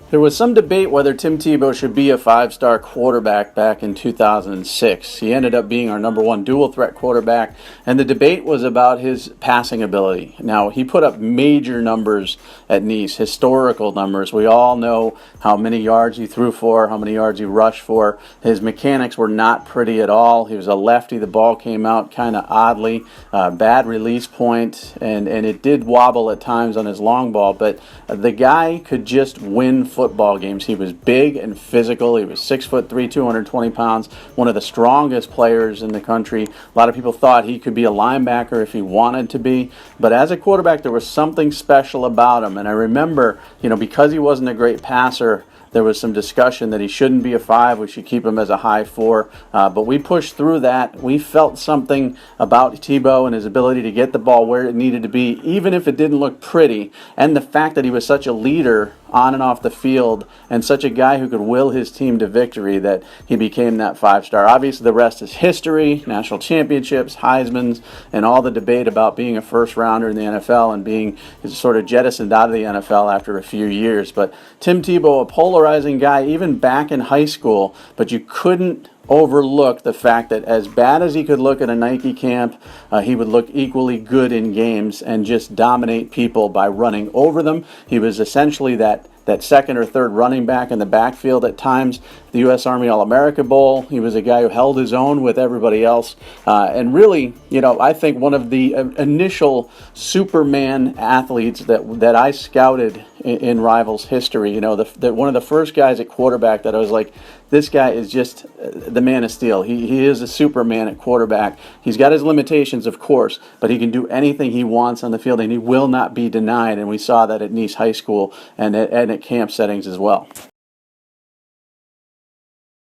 There was some debate whether Tim Tebow should be a five-star quarterback back in 2006. He ended up being our number one dual-threat quarterback, and the debate was about his passing ability. Now, he put up major numbers at Nice, historical numbers. We all know how many yards he threw for, how many yards he rushed for. His mechanics were not pretty at all. He was a lefty. The ball came out kind of oddly, bad release point, and it did wobble at times on his long ball, but the guy could just win football games. He was big and physical. He was 6'3", 220 pounds, one of the strongest players in the country. A lot of people thought he could be a linebacker if he wanted to be, but as a quarterback, there was something special about him. And I remember, because he wasn't a great passer, there was some discussion that he shouldn't be a 5. We should keep him as a high 4. But we pushed through that. We felt something about Tebow and his ability to get the ball where it needed to be, even if it didn't look pretty. And the fact that he was such a leader on and off the field and such a guy who could will his team to victory that he became that 5-star. Obviously, the rest is history, national championships, Heismans, and all the debate about being a first-rounder in the NFL and being sort of jettisoned out of the NFL after a few years. But Tim Tebow, a polarizing guy even back in high school, but you couldn't overlook the fact that as bad as he could look at a Nike camp, he would look equally good in games and just dominate people by running over them. He was essentially that second or third running back in the backfield at times. The U.S. Army All-America Bowl, he was a guy who held his own with everybody else. And really, I think one of the initial Superman athletes that I scouted in Rivals history, one of the first guys at quarterback that I was like, this guy is just the man of steel. He is a Superman at quarterback. He's got his limitations, of course, but he can do anything he wants on the field, and he will not be denied. And we saw that at Nice High School and at camp settings as well.